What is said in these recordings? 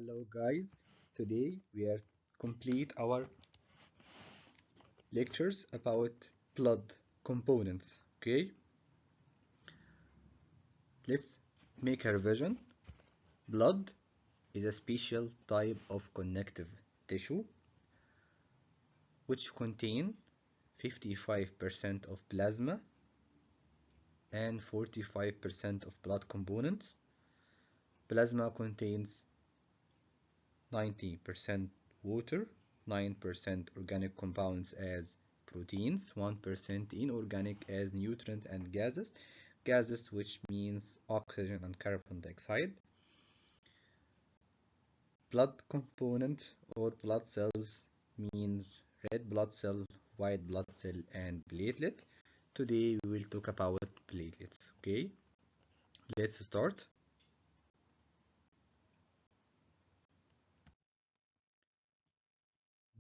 Hello guys, today we are complete our lectures about blood components. Okay, let's make a revision. Blood is a special type of connective tissue which contain 55% of plasma and 45% of blood components. Plasma contains 90% water, 9% organic compounds as proteins, 1% inorganic as nutrients and gases. Gases, which means oxygen and carbon dioxide. Blood component or blood cells means red blood cell, white blood cell, and platelet. Today we will talk about platelets. Okay, let's start.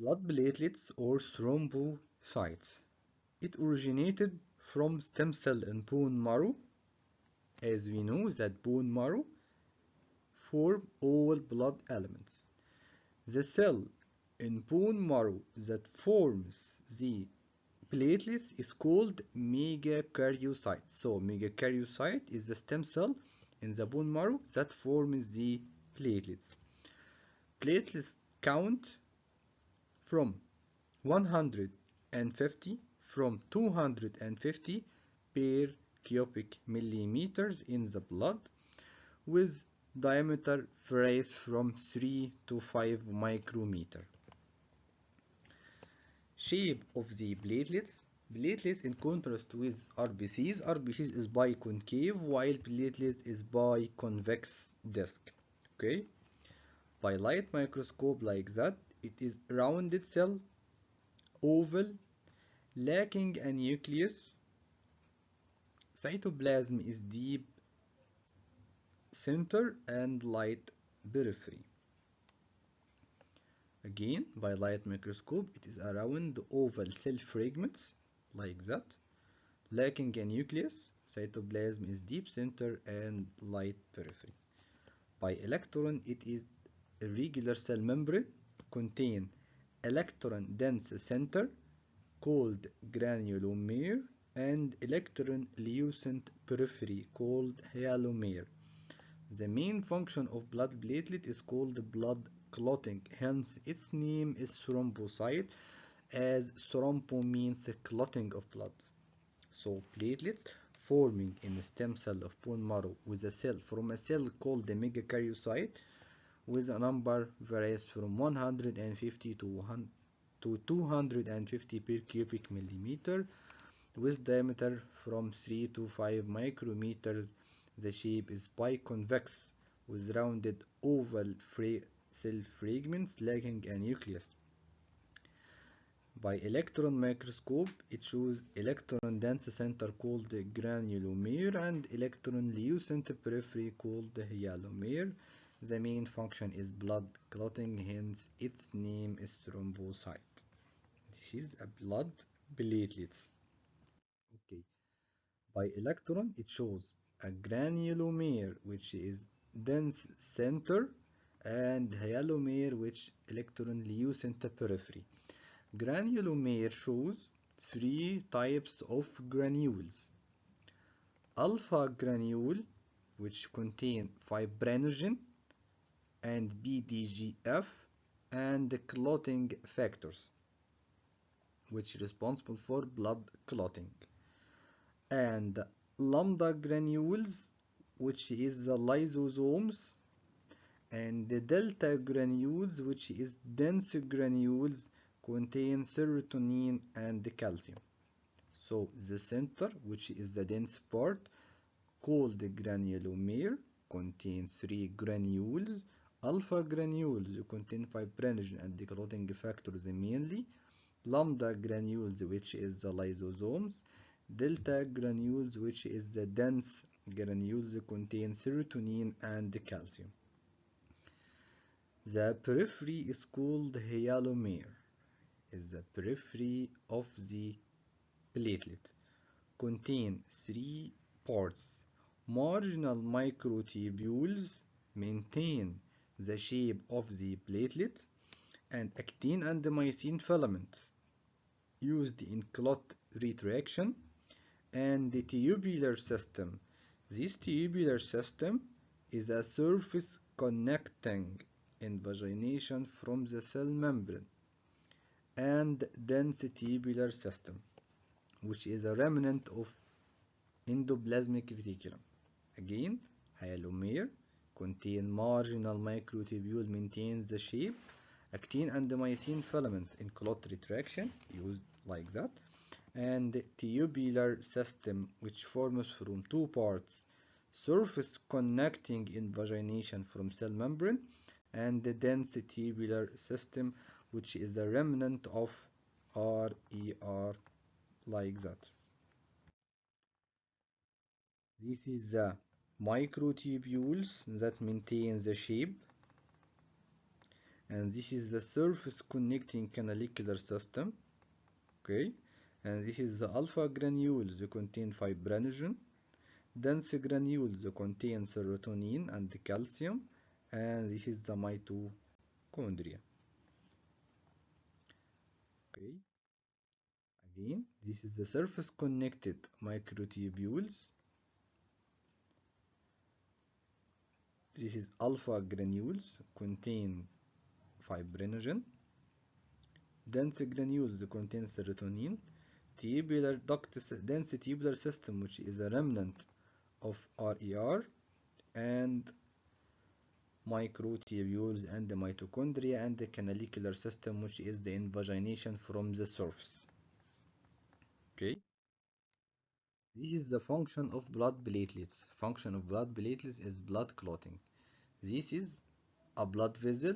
Blood platelets or thrombocytes. It originated from stem cell in bone marrow. As we know that bone marrow form all blood elements. The cell in bone marrow that forms the platelets is called megakaryocyte. So megakaryocyte is the stem cell in the bone marrow that forms the platelets. Platelets count from 150 from 250 per cubic millimeters in the blood, with diameter varies from 3 to 5 micrometer. Shape of the platelets. Platelets, in contrast with RBCs, RBCs is biconcave while platelets is biconvex disc. Okay, by light microscope like that, it is rounded cell, oval, lacking a nucleus. Cytoplasm is deep center and light periphery. Again, by light microscope, it is a round oval cell fragments like that, lacking a nucleus. Cytoplasm is deep center and light periphery. By electron, it is a regular cell membrane, contain electron dense center called granulomere and electron lucent periphery called hyalomere. The main function of blood platelet is called blood clotting, hence its name is thrombocyte, as thrombo means clotting of blood. So platelets forming in the stem cell of bone marrow with a cell from a cell called the megakaryocyte, with a number varies from 150 to 250 per cubic millimeter, with diameter from 3 to 5 micrometers. The shape is biconvex with rounded oval cell fragments lacking a nucleus. By electron microscope, it shows electron dense center called the granulomere and electron lucent periphery called the hyalomere. The main function is blood clotting, hence its name is thrombocyte. This is a blood platelets. Okay. By electron, it shows a granulomere, which is dense center, and hyalomere, which electron lucent periphery. Granulomere shows three types of granules. Alpha granule, which contain fibrinogen and BDGF and the clotting factors, which is responsible for blood clotting. And lambda granules, which is the lysosomes, and the delta granules, which is dense granules, contain serotonin and calcium. So the center, which is the dense part, called the granulomere, contains three granules. Alpha granules contain fibrinogen and the clotting factors mainly. Lambda granules, which is the lysosomes. Delta granules, which is the dense granules, contain serotonin and calcium. The periphery is called hyalomere, is the periphery of the platelet. Contain three parts. Marginal microtubules maintain the shape of the platelet, and actin and myosin filaments used in clot retraction, and the tubular system. This tubular system is a surface connecting invagination from the cell membrane, and dense tubular system, which is a remnant of endoplasmic reticulum. Again, hyalomere contain marginal microtubule, maintains the shape, actin and myosin filaments in clot retraction, used like that, and tubular system, which forms from two parts: surface connecting invagination from cell membrane, and the dense tubular system, which is a remnant of RER, like that. This is the microtubules that maintain the shape, and this is the surface connecting canalicular system. Okay, and this is the alpha granules that contain fibrinogen, dense granules that contain serotonin and calcium, and this is the mitochondria. Okay, again, this is the surface connected microtubules. This is alpha granules contain fibrinogen, dense granules contain serotonin, tubular duct, dense tubular system, which is a remnant of RER, and microtubules and the mitochondria, and the canalicular system, which is the invagination from the surface. Okay, this is the function of blood platelets. Function of blood platelets is blood clotting. This is a blood vessel,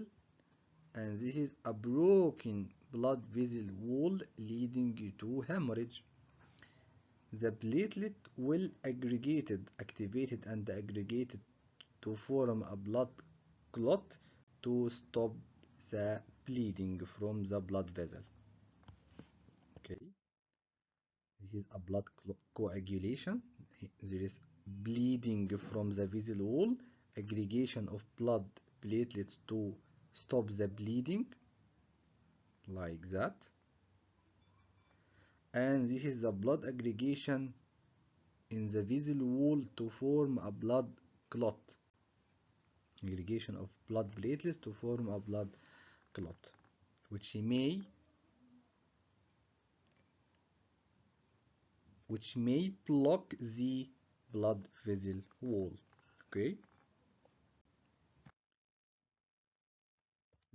and this is a broken blood vessel wall leading to hemorrhage. The platelet will activated and aggregated to form a blood clot to stop the bleeding from the blood vessel. Okay, this is a blood coagulation. There is bleeding from the vessel wall, aggregation of blood platelets to stop the bleeding, like that. And this is the blood aggregation in the vessel wall to form a blood clot. Aggregation of blood platelets to form a blood clot, which may block the blood vessel wall. Okay,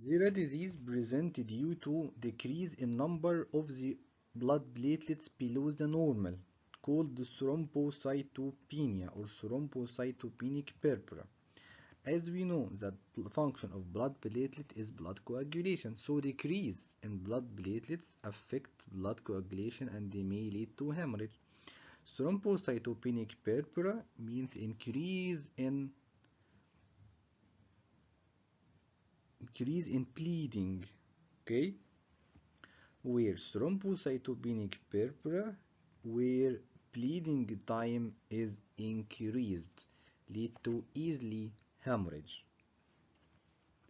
the disease present due to decrease in number of the blood platelets below the normal, called thrombocytopenia or thrombocytopenic purpura. As we know that function of blood platelet is blood coagulation, so decrease in blood platelets affect blood coagulation and they may lead to hemorrhage. Thrombocytopenic purpura means increase in bleeding. Okay, where thrombocytopenic purpura, where bleeding time is increased, lead to easily hemorrhage,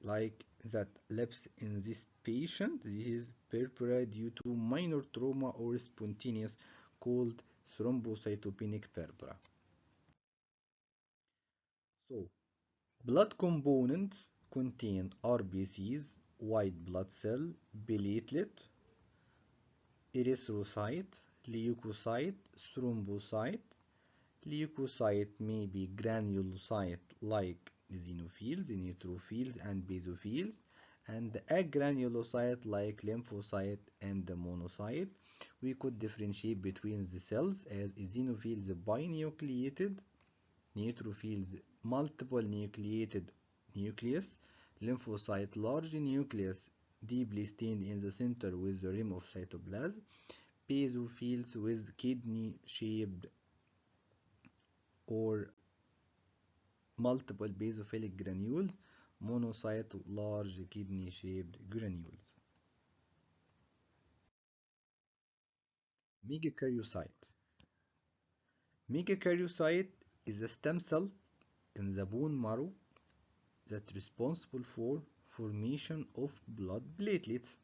like that lapse in this patient. This is purpura due to minor trauma or spontaneous, called thrombocytopenic purpura. So, blood components contain RBCs, white blood cell, platelet, erythrocyte, leukocyte, thrombocyte. Leukocyte may be granulocyte like eosinophils, neutrophils, and basophils, and agranulocyte like lymphocyte and monocyte. We could differentiate between the cells as eosinophils binucleated, neutrophils multiple nucleated nucleus, lymphocyte large nucleus deeply stained in the center with the rim of cytoplasm, basophils with kidney shaped or multiple basophilic granules, monocyte large kidney shaped granules. Megakaryocyte. Megakaryocyte is a stem cell in the bone marrow that responsible for formation of blood platelets.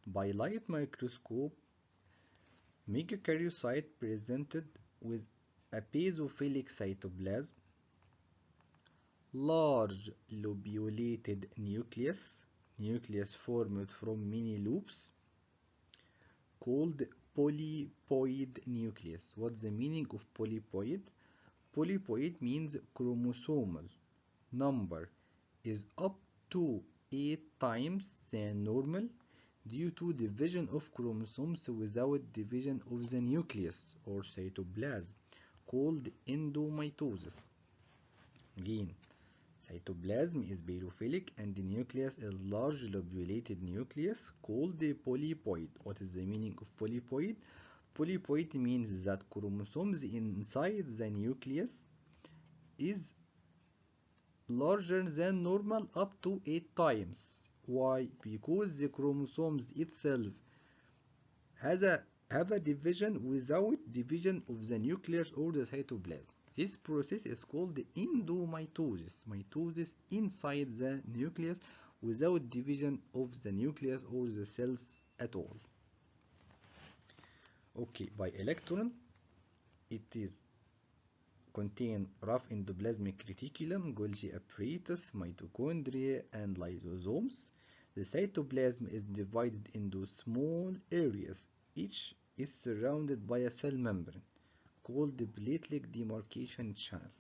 By light microscope, megakaryocyte presented with a basophilic cytoplasm, large lobulated nucleus formed from many loops, called polypoid nucleus. What's the meaning of polypoid? Polypoid means chromosomal number is up to 8 times than normal due to division of chromosomes without division of the nucleus or cytoplasm, called endomitosis. Again, cytoplasm is basophilic and the nucleus is large lobulated nucleus called the polypoid. What is the meaning of polypoid? Polypoid means that chromosomes inside the nucleus is larger than normal up to 8 times. Why? Because the chromosomes itself have a division without division of the nucleus or the cytoplasm. This process is called endomitosis, mitosis inside the nucleus without division of the nucleus or the cells at all. Okay, by electron, it is contain rough endoplasmic reticulum, Golgi apparatus, mitochondria, and lysosomes. The cytoplasm is divided into small areas. Each is surrounded by a cell membrane called the platelet demarcation channel.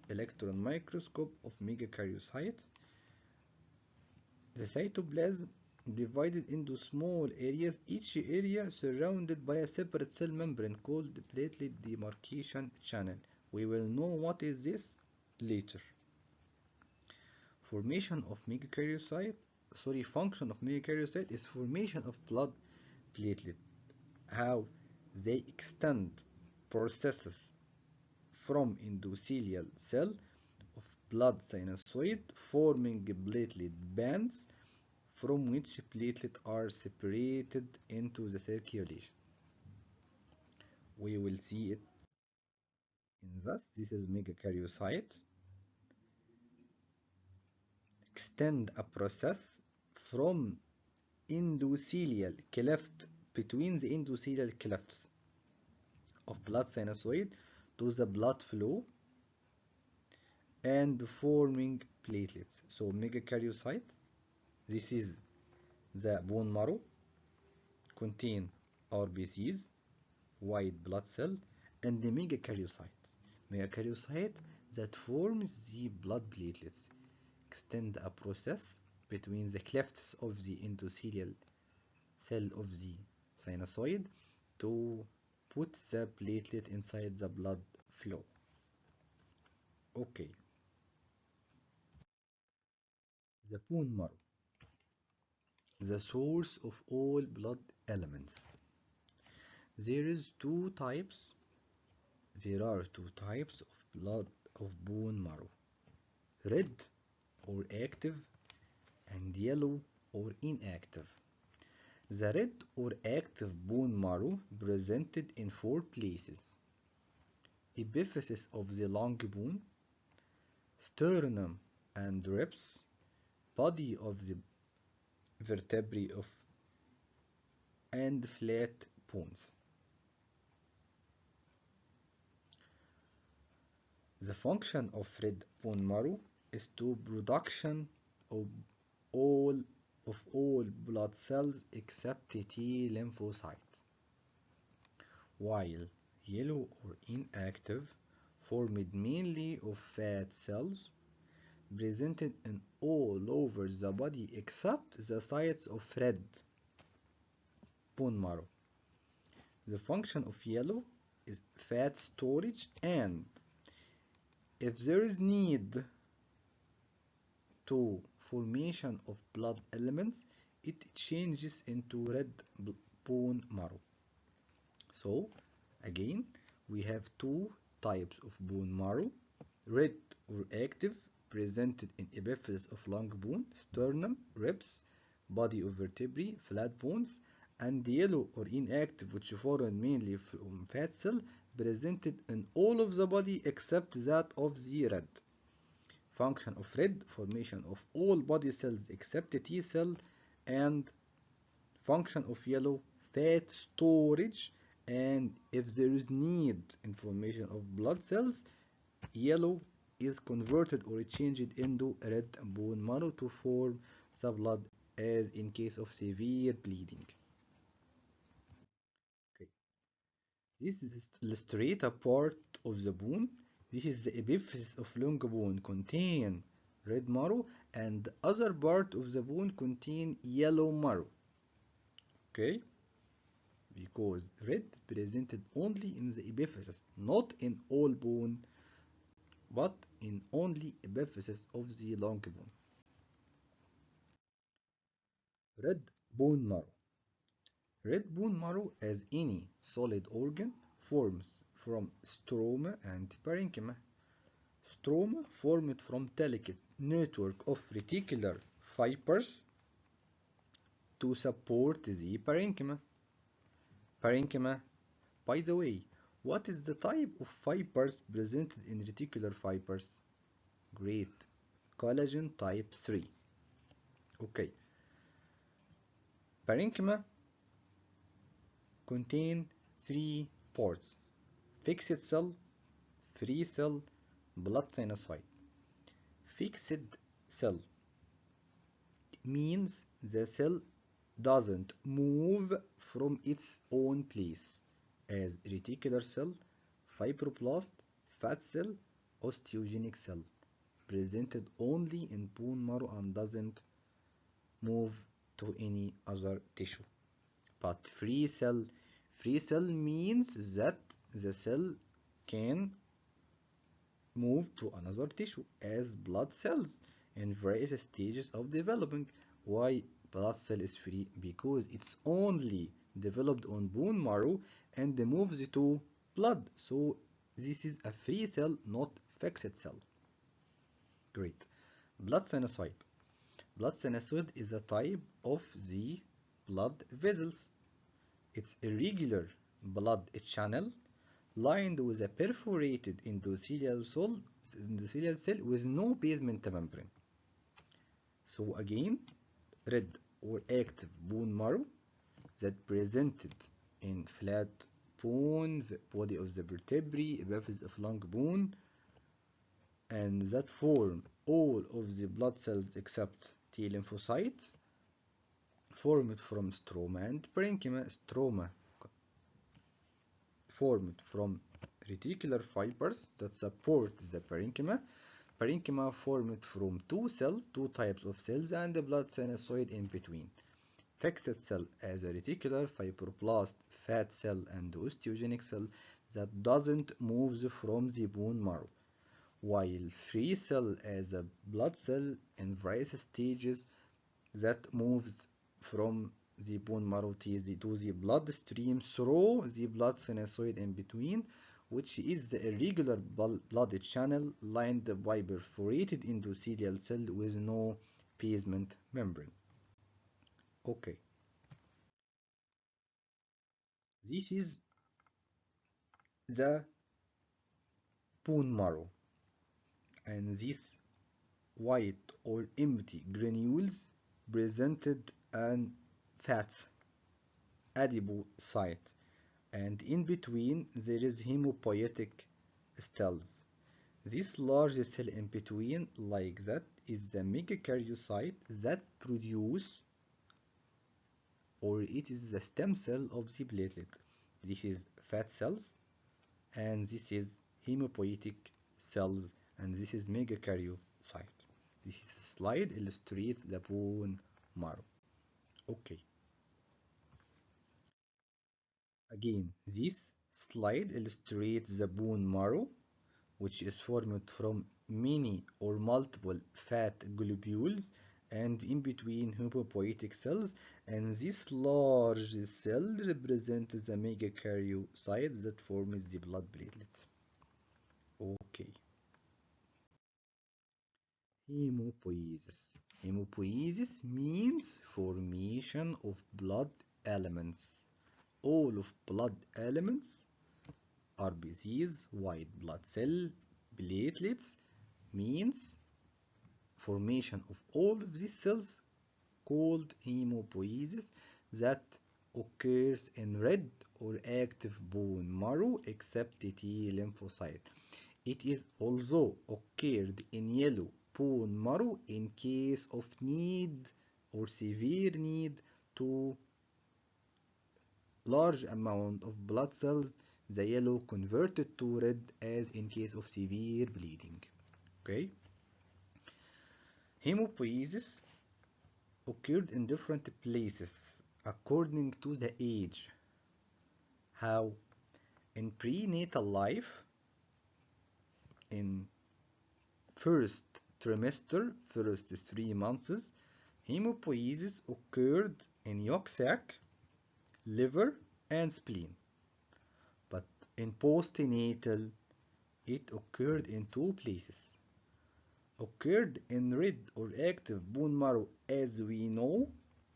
Electron microscope of megakaryocytes. The cytoplasm divided into small areas, each area surrounded by a separate cell membrane called the platelet demarcation channel. We will know what is this later. Function of megakaryocyte is formation of blood platelet. How they extend processes from endothelial cell of blood sinusoid, forming platelet bands from which platelets are separated into the circulation. We will see it in this. This is megakaryocyte. Extend a process from endothelial cleft between the endothelial clefts of blood sinusoid to the blood flow and forming platelets. So megakaryocyte, this is the bone marrow, contain RBCs, white blood cell, and the megakaryocyte that forms the blood platelets. Extend a process between the clefts of the endothelial cell of the sinusoid to put the platelet inside the blood flow. Okay. The bone marrow, the source of all blood elements. There are two types of bone marrow: red or active and yellow or inactive. The red or active bone marrow presented in 4 places: epiphysis of the long bone, sternum and ribs, body of the vertebrae and flat bones. The function of red bone marrow is to production of all blood cells except T lymphocyte, while yellow or inactive formed mainly of fat cells presented in all over the body except the sites of red bone marrow. The function of yellow is fat storage, and if there is need to formation of blood elements, it changes into red bone marrow. So again, we have 2 types of bone marrow: red or active, presented in epiphysis of long bone, sternum, ribs, body of vertebrae, flat bones, and yellow or inactive, which formed mainly from fat cell, presented in all of the body except that of the red. Function of red, formation of all body cells except T cell, and function of yellow, fat storage, and if there is need in formation of blood cells, yellow is converted or changed into red bone marrow to form the blood as in case of severe bleeding. Okay. This is illustrate a part of the bone. This is the epiphysis of long bone contain red marrow and other part of the bone contain yellow marrow. Okay? Because red presented only in the epiphysis, not in all bone, but in only epiphysis of the long bone. Red bone marrow. Red bone marrow, as any solid organ, forms from stroma and parenchyma. Stroma formed from delicate network of reticular fibers to support the parenchyma. Parenchyma, by the way, what is the type of fibers presented in reticular fibers? Great. Collagen type 3. Okay. Parenchyma contain three parts: fixed cell, free cell, blood sinusoid. Fixed cell means the cell doesn't move from its own place, as reticular cell, fibroblast, fat cell, osteogenic cell, presented only in bone marrow and doesn't move to any other tissue. But free cell means that the cell can move to another tissue as blood cells in various stages of developing. Why blood cell is free? Because it's only developed on bone marrow and moves to blood. So this is a free cell, not fixed cell. Great. Blood sinusoid. Blood sinusoid is a type of the blood vessels. It's irregular blood channel lined with a perforated endothelial cell with no basement membrane. So again, red or active bone marrow that presented in flat bone, the body of the vertebrae, epiphysis of long bone, and that form all of the blood cells except T lymphocytes, formed from stroma and parenchyma. Stroma formed from reticular fibers that support the parenchyma. Parenchyma formed from two types of cells, and the blood sinusoid in between. Fixed cell as a reticular, fibroblast, fat cell, and osteogenic cell that doesn't move from the bone marrow, while free cell as a blood cell in various stages that moves from the bone marrow to the bloodstream through the blood sinusoid in between, which is the irregular blood channel lined by perforated endothelial cell with no basement membrane. Okay, this is the bone marrow, and these white or empty granules presented an fat adipocyte, and in between there is hemopoietic cells. This large cell in between, like that, is the megakaryocyte that produce, or it is the stem cell of the platelet. This is fat cells, and this is hemopoietic cells, and this is megakaryocyte. This slide illustrates the bone marrow. Okay. Again, this slide illustrates the bone marrow, which is formed from many or multiple fat globules and in between hemopoietic cells, and this large cell represents the megakaryocyte that forms the blood platelet. Okay. Hemopoiesis. Hemopoiesis means formation of blood elements. All of blood elements, RBCs, white blood cell, platelets, means formation of all of these cells called hemopoiesis that occurs in red or active bone marrow except T lymphocyte. It is also occurred in yellow bone marrow in case of need or severe need to large amount of blood cells, the yellow converted to red as in case of severe bleeding. Okay? Hemopoiesis occurred in different places according to the age. How? In prenatal life, in first trimester, first 3 months, hemopoiesis occurred in yolk sac, liver, and spleen. But in postnatal, it occurred in 2 places. Occurred in red or active bone marrow as we know,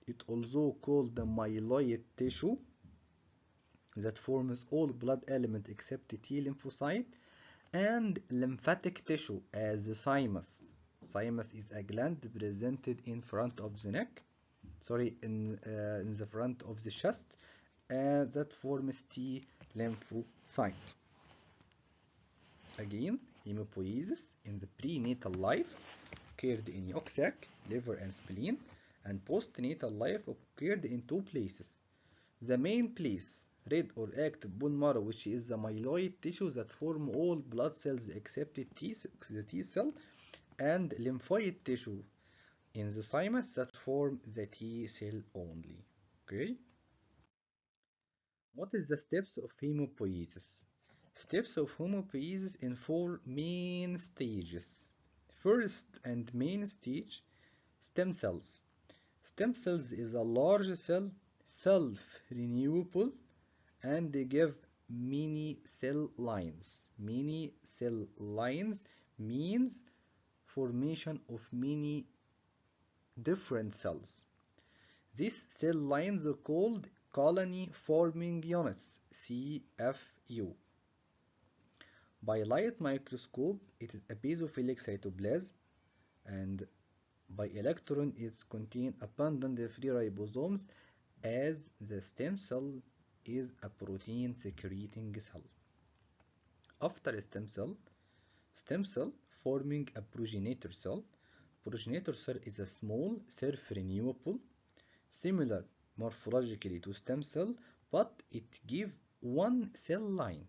it also called the myeloid tissue that forms all blood element except T lymphocyte, and lymphatic tissue as the thymus. Thymus is a gland presented in front of the neck, in the front of the chest, that forms T lymphocyte. Again, hemopoiesis in the prenatal life occurred in yolk sac, liver, and spleen, and postnatal life occurred in 2 places. The main place, red or active bone marrow, which is the myeloid tissue that form all blood cells except the T cell, and lymphoid tissue in the thymus that form the T cell only. Okay? What is the steps of hemopoiesis? Steps of hemopoiesis in 4 main stages. First and main stage, stem cells. Stem cells is a large cell, self-renewable, and they give many cell lines. Many cell lines means formation of many different cells. These cell lines are called colony forming units, CFU. By light microscope, it is a basophilic cytoplasm, and by electron it contains abundant free ribosomes, as the stem cell is a protein secreting cell. After a stem cell forming a progenitor cell. Progenitor cell is a small self-renewable, similar morphologically to stem cell, but it gives one cell line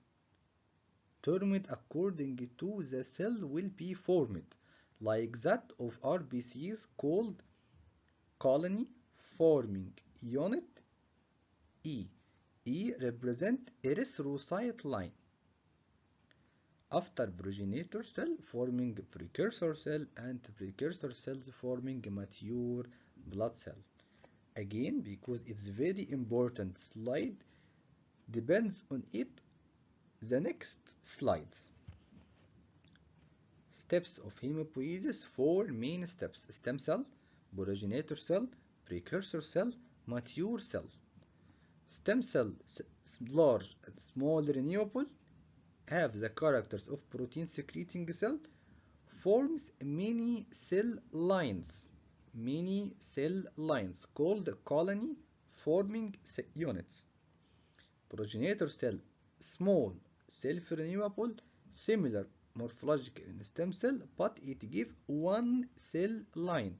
termed according to the cell will be formed, like that of RBCs, called colony forming unit E. E represent erythrocyte line. After progenitor cell forming precursor cell, and precursor cells forming mature blood cell. Again, because it's very important slide, depends on it the next slides. Steps of hemopoiesis, 4 main steps: stem cell, progenitor cell, precursor cell, mature cell. Stem cell, large and small renewable, have the characters of protein secreting cell, forms many cell lines called colony forming units. Progenitor cell, small, self-renewable, similar morphological in stem cell, but it gives one cell line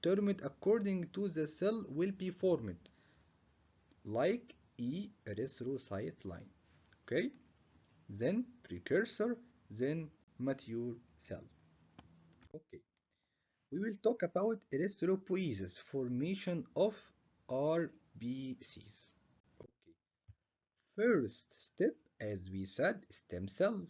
termed according to the cell will be formed, like E erythrocyte line. Okay? Then precursor, then mature cell. Okay. We will talk about erythropoiesis, formation of RBCs. Okay. First step, as we said, stem cell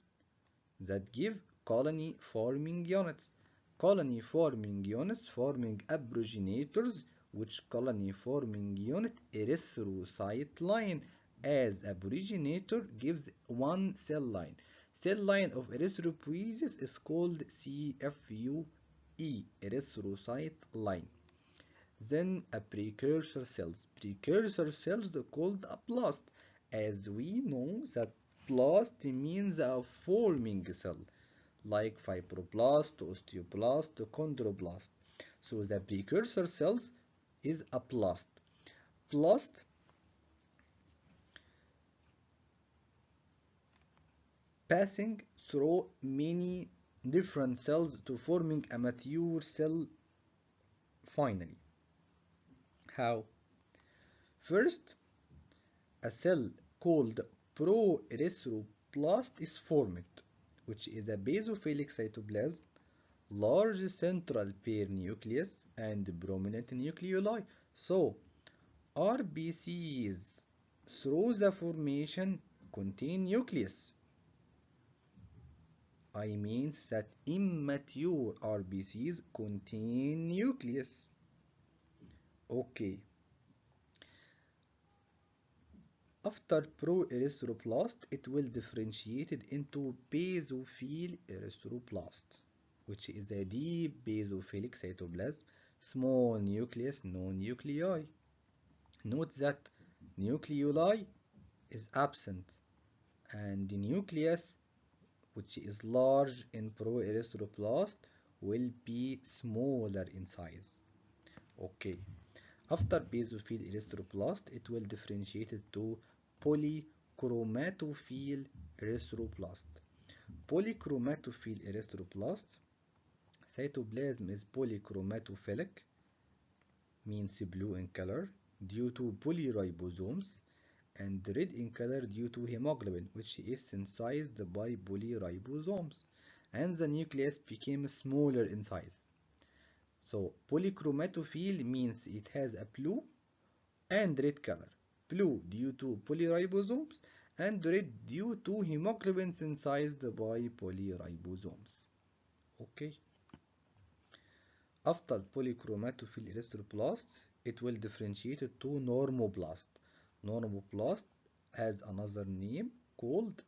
that give colony forming units. Colony forming units forming progenitors, which colony forming unit erythrocyte line, as a progenitor gives one cell line. Cell line of erythropoiesis is called CFUE, erythrocyte line. Then a precursor cells. Precursor cells are called a blast, as we know that blast means a forming cell, like fibroblast, osteoblast, chondroblast. So the precursor cells is a blast. Blast passing through many different cells to forming a mature cell finally. How? First, a cell called proerythroblast is formed, which is a basophilic cytoplasm, large central pair nucleus, and prominent nucleoli. So, RBCs through the formation contain nucleus. I mean that immature RBCs contain nucleus. Okay. After proerythroblast, it will differentiate into basophil erythroblast, which is a deep basophilic cytoplasm, small nucleus, no nuclei. Note that nucleoli is absent and the nucleus, which is large in proerythroblast, will be smaller in size. Okay. After basophil erythroblast, it will differentiate to polychromatophil erythroblast. Polychromatophil erythroblast cytoplasm is polychromatophilic, means blue in color, due to polyribosomes, and red in color due to hemoglobin, which is synthesized by polyribosomes, and the nucleus became smaller in size. So polychromatophil means it has a blue and red color. Blue due to polyribosomes and red due to hemoglobin synthesized by polyribosomes. Okay. After polychromatophil erythroblast, it will differentiate to normoblast. Normoblast has another name called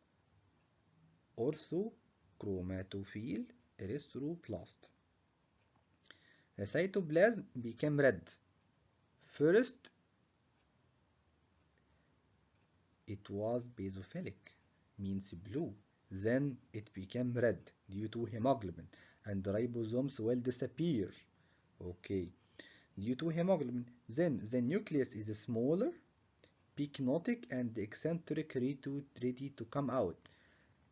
orthochromatophil erythroblast. The cytoplasm became red. First, it was basophilic, means blue. Then it became red due to hemoglobin, and the ribosomes will disappear. Okay, due to hemoglobin. Then the nucleus is smaller, pycnotic, and eccentric, ready to come out.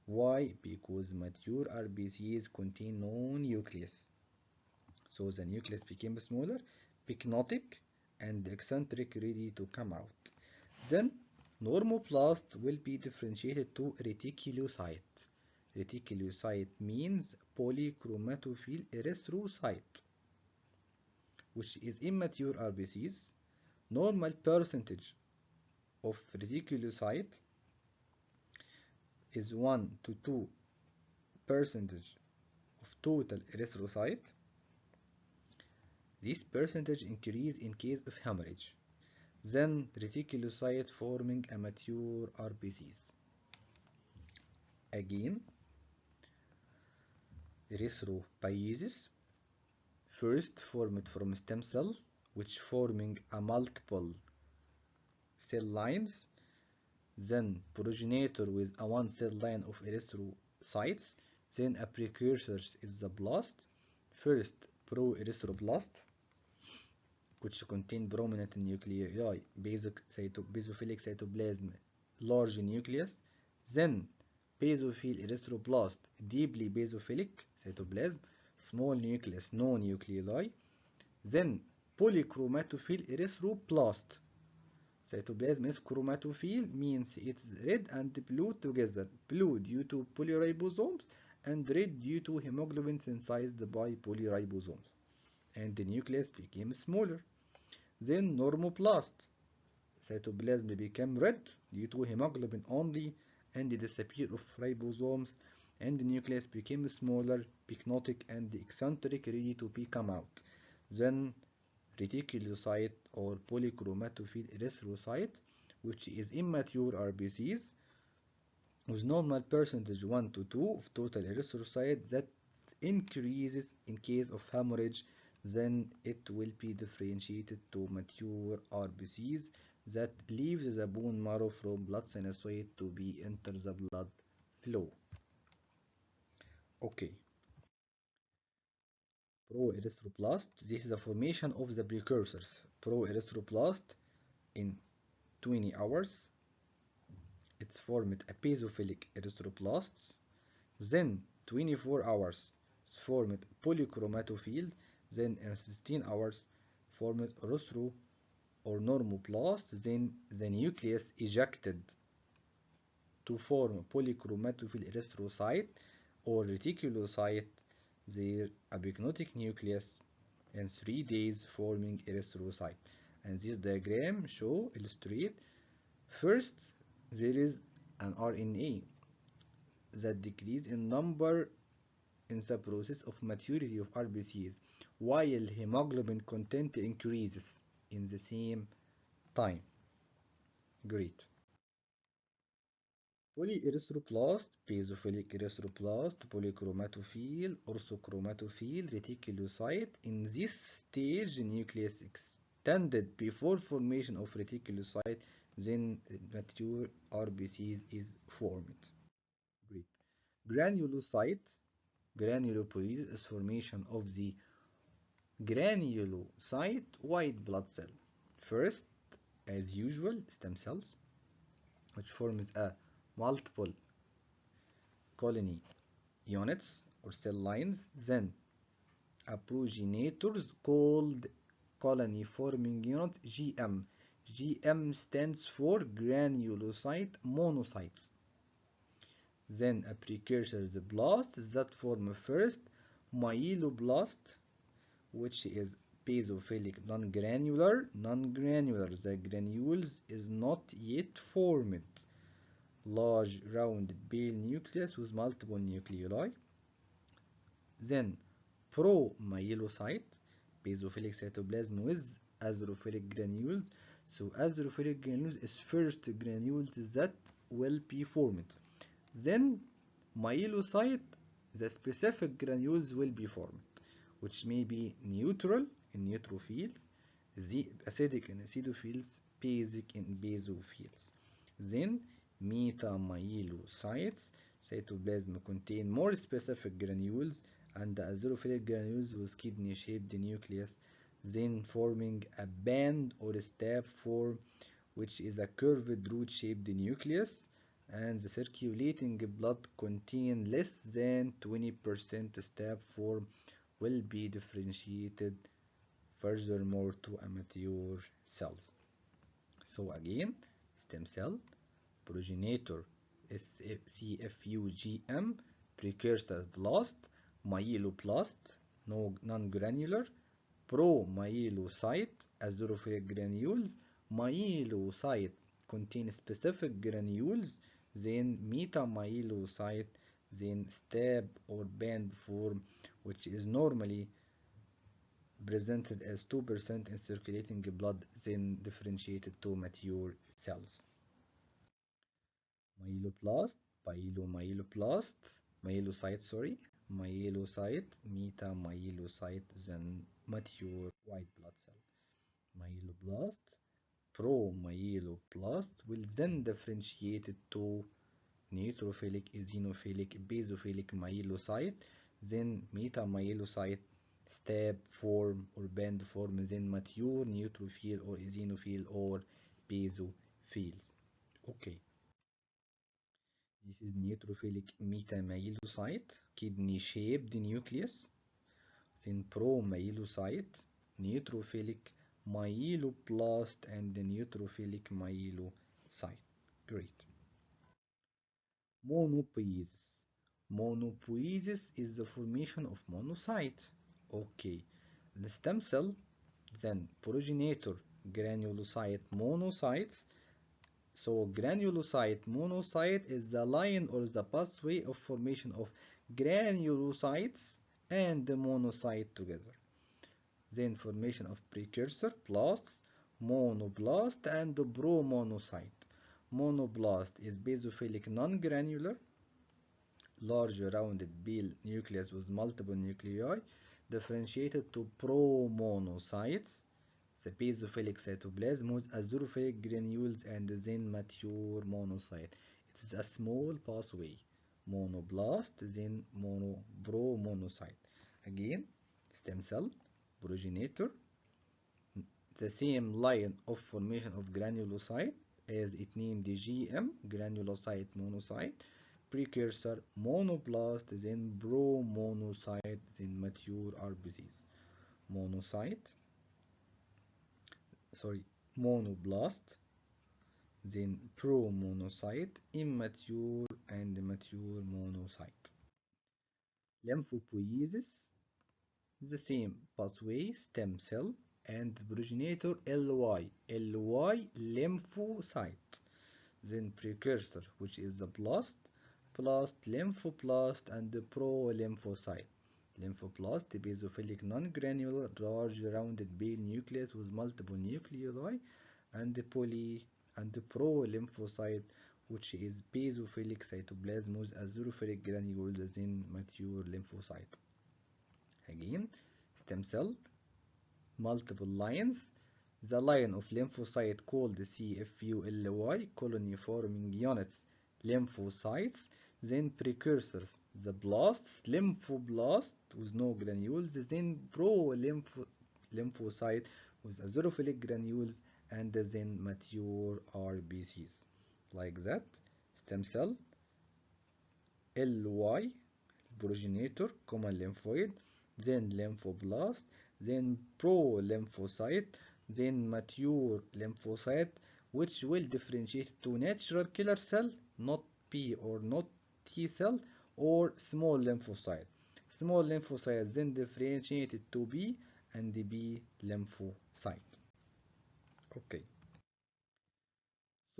Why? Because mature RBCs contain no nucleus. So the nucleus became smaller, pycnotic, and eccentric, ready to come out. Then normoblast will be differentiated to reticulocyte. Reticulocyte means polychromatophil erythrocyte, which is immature RBCs. Normal percentage of reticulocyte is 1 to 2% of total erythrocyte. This percentage increase in case of hemorrhage. Then reticulocyte forming a mature RBCs. Again, erythropoiesis, first formed from stem cell, which forming a multiple cell lines, then progenitor with a one cell line of erythrocytes, then a precursor is the blast, first proerythroblast, which contain prominent nuclei, basophilic cytoplasm, large nucleus, then basophil erythroblast, deeply basophilic cytoplasm, small nucleus, no nuclei, then polychromatophil erythroblast. Cytoplasm is chromatophil, means it's red and blue together. Blue due to polyribosomes and red due to hemoglobin synthesized by polyribosomes. And the nucleus became smaller. Then normoblast. Cytoplasm became red due to hemoglobin only and the disappear of ribosomes, and the nucleus became smaller, pycnotic, and eccentric, ready to come out. Then reticulocyte or polychromatophil erythrocyte, which is immature RBCs with normal percentage 1 to 2 of total erythrocyte that increases in case of hemorrhage. Then it will be differentiated to mature RBCs that leaves the bone marrow from blood sinusoid to be enter the blood flow. Okay, pro-erythroblast, this is the formation of the precursors. Pro-erythroblast in 20 hours, it's formed a basophilic erythroblast. Then 24 hours it's formed polychromatophil. Then in 16 hours formed erythro or normoblast. Then the nucleus ejected to form polychromatophil erythrocyte or reticulocyte, their epigenotic nucleus in 3 days forming erythrocyte. And this diagram illustrate first there is an RNA that decrease in number in the process of maturity of RBCs, while hemoglobin content increases in the same time. Great. Polyerythroblast, basophilic erythroblast, polychromatophil, orthochromatophil, reticulocyte. In this stage, the nucleus extended before formation of reticulocyte, then mature RBCs is formed. Great. Granulocyte, granulopoiesis is formation of the granulocyte white blood cell. First, as usual, stem cells, which forms a multiple colony units or cell lines, then a progenitors called colony forming unit GM. GM stands for granulocyte monocytes. Then a precursor the blast that form first myeloblast, which is basophilic non-granular. The granules is not yet formed. Large rounded pale nucleus with multiple nucleoli. Then promyelocyte, basophilic cytoplasm with azurophilic granules. So azurophilic granules is first granules that will be formed. Then myelocyte, the specific granules will be formed, which may be neutral in neutrophils, acidic in acidophils, basic in basophils. Then metamyelocytes, cytoplasm contain more specific granules, and the azurophilic granules with kidney-shaped nucleus, then forming a band or a stab form, which is a curved root-shaped nucleus, and the circulating blood contain less than 20% stab form will be differentiated furthermore to a mature cells. So again, stem cell, progenitor CFUGM, precursor blast, myeloblast, non-granular, promyelocyte, azurophilic granules, myelocyte contain specific granules, then metamyelocyte, then stab or band form, which is normally presented as 2% in circulating blood, then differentiated to mature cells. Myeloblast, myelocyte, metamyelocyte, then mature white blood cell. Myeloblast, promyeloblast will then differentiate to neutrophilic, eosinophilic, basophilic myelocyte, then metamyelocyte, stab form or band form, then mature neutrophil or eosinophil or basophils. Okay. This is neutrophilic metamyelocyte, kidney-shaped nucleus. Then promyelocyte, neutrophilic myeloblast, and the neutrophilic myelocyte. Great. Monopoiesis. Monopoiesis is the formation of monocyte. Okay. The stem cell, then progenitor granulocyte monocytes. So granulocyte monocyte is the line or the pathway of formation of granulocytes and the monocyte together. Then formation of precursor blasts, monoblast and promonocyte. Monoblast is basophilic non-granular, large rounded pale nucleus with multiple nuclei, differentiated to promonocytes, the basophilic cytoplasm with azurophilic granules and then mature monocyte. It is a small pathway monoblast, then promonocyte. Again, stem cell, progenitor, the same line of formation of granulocyte as it named the GM, granulocyte monocyte, precursor monoblast, then promonocyte, then mature RBCs. Monoblast, then promonocyte, immature and mature monocyte. Lymphopoiesis, the same pathway, stem cell and progenitor LY lymphocyte, then precursor, which is the blast, lymphoblast, and the pro-lymphocyte. Lymphoblast, basophilic non-granular, large rounded pale nucleus with multiple nuclei, and the pro-lymphocyte, which is basophilic cytoplasm with azurophilic granules in mature lymphocyte. Again, stem cell, multiple lines. The line of lymphocyte called CFULY, colony forming units, lymphocytes, then precursors, the blasts, lymphoblast with no granules, then pro-lymphocyte with azurophilic granules, and then mature RBCs. Like that, stem cell, LY, progenitor, common lymphoid, then lymphoblast, then pro-lymphocyte, then mature lymphocyte, which will differentiate to natural killer cell, not B or not T cell, or small lymphocyte. Small lymphocytes then differentiated to B and the B lymphocyte. Okay.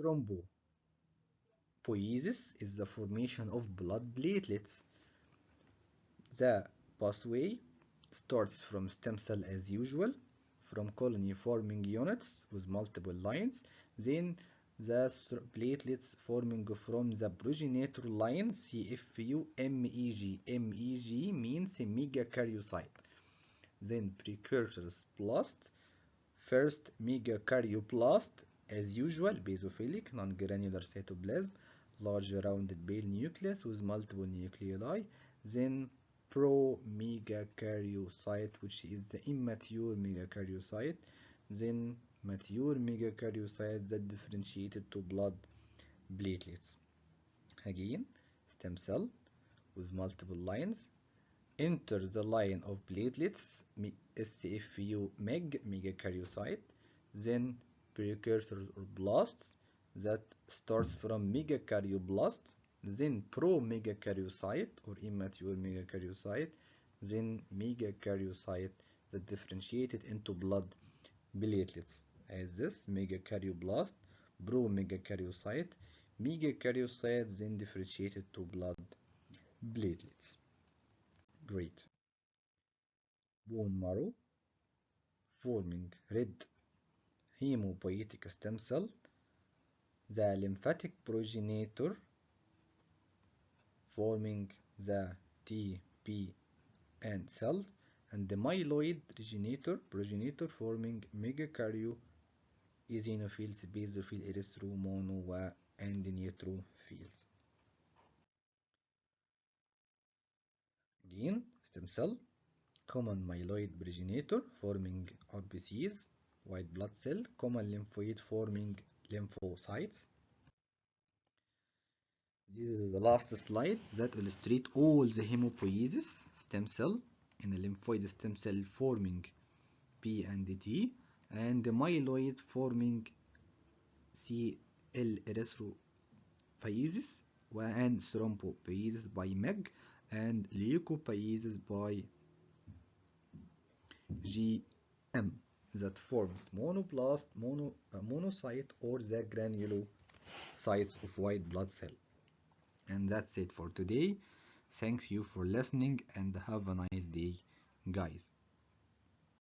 Thrombopoiesis is the formation of blood platelets. The pathway starts from stem cell as usual, from colony forming units with multiple lines, then the platelets forming from the progenitor line CFU MEG. MEG means megakaryocyte. Then precursors blast, first megakaryoblast as usual, basophilic, non-granular cytoplasm, large rounded pale nucleus with multiple nuclei, then pro-megakaryocyte, which is the immature megakaryocyte, then mature megakaryocyte that differentiated to blood platelets. Again, stem cell with multiple lines, enter the line of platelets, SCFU megakaryocyte, then precursors or blasts that starts from megakaryoblast, then pro-megakaryocyte or immature megakaryocyte, then megakaryocyte that differentiated into blood platelets as this megakaryoblast, pro-megakaryocyte, megakaryocyte then differentiated to blood platelets. Great. Bone marrow forming red hemopoietic stem cell, the lymphatic progenitor forming the TPN cells, and the myeloid progenitor forming megakaryo eosinophils, basophil, erythro, mono, and neutrophils. Again, stem cell, common myeloid progenitor forming RBCs, white blood cell, common lymphoid forming lymphocytes. This is the last slide that illustrates all the hemopoiesis stem cell in a lymphoid stem cell forming P and T, and the myeloid forming CL erythropoiesis and thrombopoiesis by MEG, and leukopoiesis by GM that forms monoblast, monocyte, or the granulocytes of white blood cell. And that's it for today. Thank you for listening and have a nice day, guys.